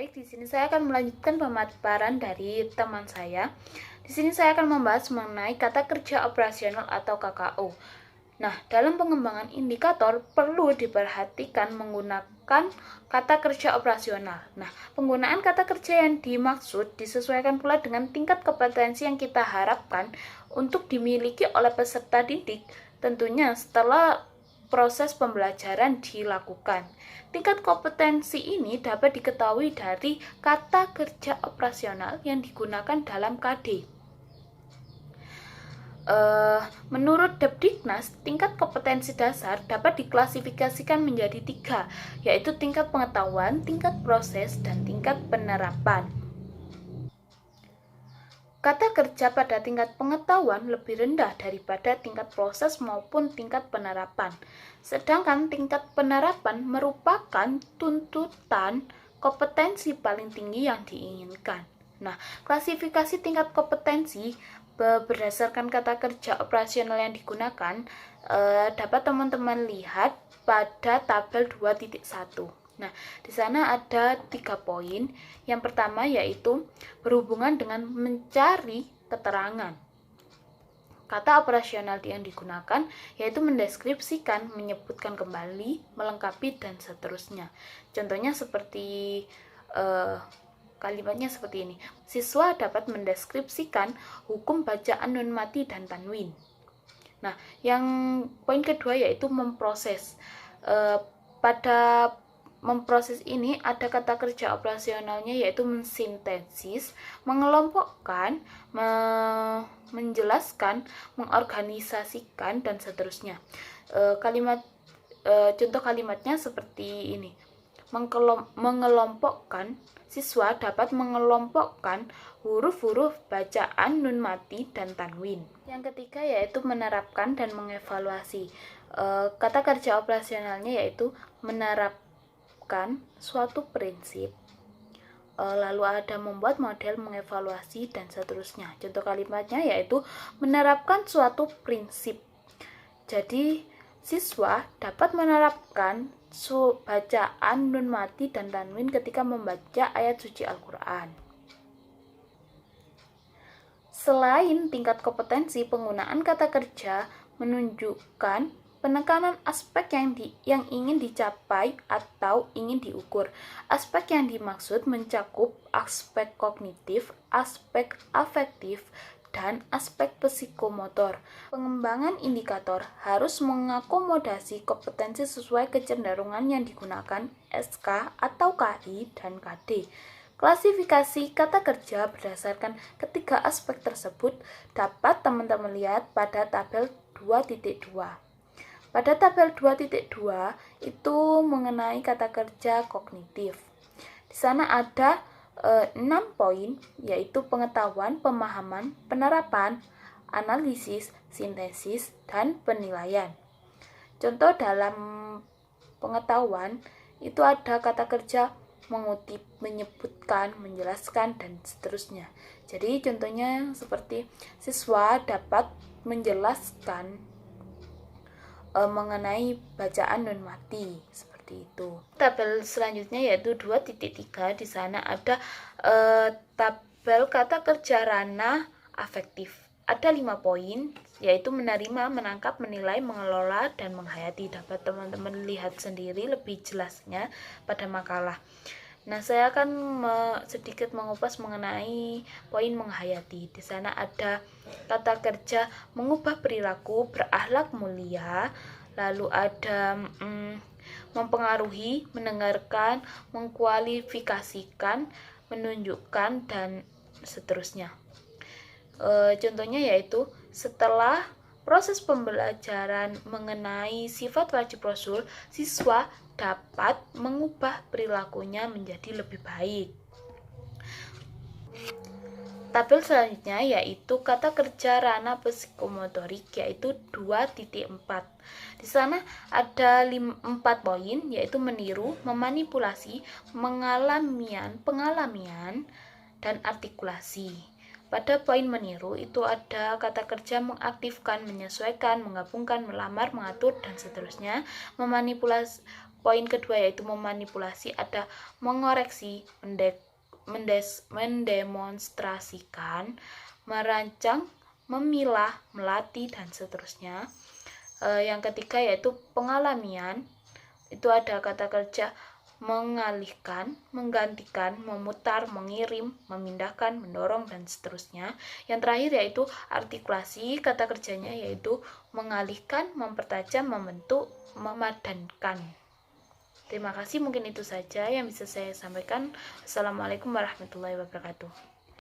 Baik, di sini saya akan melanjutkan pemaparan dari teman saya. Di sini saya akan membahas mengenai kata kerja operasional atau KKO. Nah, dalam pengembangan indikator perlu diperhatikan menggunakan kata kerja operasional. Nah, penggunaan kata kerja yang dimaksud disesuaikan pula dengan tingkat kompetensi yang kita harapkan untuk dimiliki oleh peserta didik, tentunya setelah proses pembelajaran dilakukan. Tingkat kompetensi ini dapat diketahui dari kata kerja operasional yang digunakan dalam KD. Menurut Depdiknas, tingkat kompetensi dasar dapat diklasifikasikan menjadi 3, yaitu tingkat pengetahuan, tingkat proses, dan tingkat penerapan. Kata kerja pada tingkat pengetahuan lebih rendah daripada tingkat proses maupun tingkat penerapan. Sedangkan tingkat penerapan merupakan tuntutan kompetensi paling tinggi yang diinginkan. Nah, klasifikasi tingkat kompetensi berdasarkan kata kerja operasional yang digunakan dapat teman-teman lihat pada tabel 2.1. Nah, di sana ada 3 poin. Yang pertama yaitu berhubungan dengan mencari keterangan. Kata operasional yang digunakan yaitu mendeskripsikan, menyebutkan kembali, melengkapi, dan seterusnya. Contohnya seperti kalimatnya seperti ini. Siswa dapat mendeskripsikan hukum bacaan nun mati dan tanwin. Nah, yang poin kedua yaitu memproses. Pada memproses ini ada kata kerja operasionalnya yaitu mensintesis, mengelompokkan, menjelaskan, mengorganisasikan, dan seterusnya. Contoh kalimatnya seperti ini. Mengelompokkan, siswa dapat mengelompokkan huruf-huruf bacaan nun mati dan tanwin. Yang ketiga yaitu menerapkan dan mengevaluasi. Kata kerja operasionalnya yaitu menerapkan suatu prinsip, lalu ada membuat model, mengevaluasi, dan seterusnya. Contoh kalimatnya yaitu menerapkan suatu prinsip. Jadi siswa dapat menerapkan bacaan nun mati dan tanwin ketika membaca ayat suci Al-Quran. Selain tingkat kompetensi, penggunaan kata kerja menunjukkan penekanan aspek yang ingin dicapai atau ingin diukur. Aspek yang dimaksud mencakup aspek kognitif, aspek afektif, dan aspek psikomotor. Pengembangan indikator harus mengakomodasi kompetensi sesuai kecenderungan yang digunakan SK atau KI dan KD. Klasifikasi kata kerja berdasarkan ketiga aspek tersebut dapat teman-teman lihat pada tabel 2.2. Pada tabel 2.2 itu mengenai kata kerja kognitif. Di sana ada 6 poin, yaitu pengetahuan, pemahaman, penerapan, analisis, sintesis, dan penilaian. Contoh dalam pengetahuan itu ada kata kerja mengutip, menyebutkan, menjelaskan, dan seterusnya. Jadi contohnya seperti siswa dapat menjelaskan mengenai bacaan nun mati, seperti itu. Tabel selanjutnya yaitu 2.3. Di sana ada tabel kata kerja ranah afektif. Ada 5 poin, yaitu menerima, menangkap, menilai, mengelola, dan menghayati. Dapat teman-teman lihat sendiri lebih jelasnya pada makalah. Nah, saya akan sedikit mengupas mengenai poin menghayati. Di sana ada kata kerja mengubah perilaku, berakhlak mulia, lalu ada mempengaruhi, mendengarkan, mengkualifikasikan, menunjukkan, dan seterusnya. Contohnya yaitu setelah proses pembelajaran mengenai sifat wajib rasul, siswa dapat mengubah perilakunya menjadi lebih baik. Tabel selanjutnya yaitu kata kerja ranah psikomotorik, yaitu 2.4. Di sana ada 4 poin, yaitu meniru, memanipulasi, pengalaman, dan artikulasi. Pada poin meniru itu ada kata kerja mengaktifkan, menyesuaikan, menggabungkan, melamar, mengatur, dan seterusnya. Poin kedua yaitu memanipulasi, ada mengoreksi, mendemonstrasikan, merancang, memilah, melatih, dan seterusnya. Yang ketiga yaitu pengalamian, itu ada kata kerja mengalihkan, menggantikan, memutar, mengirim, memindahkan, mendorong, dan seterusnya. Yang terakhir yaitu artikulasi, kata kerjanya yaitu mengalihkan, mempertajam, membentuk, memadankan. Terima kasih, mungkin itu saja yang bisa saya sampaikan. Assalamualaikum warahmatullahi wabarakatuh.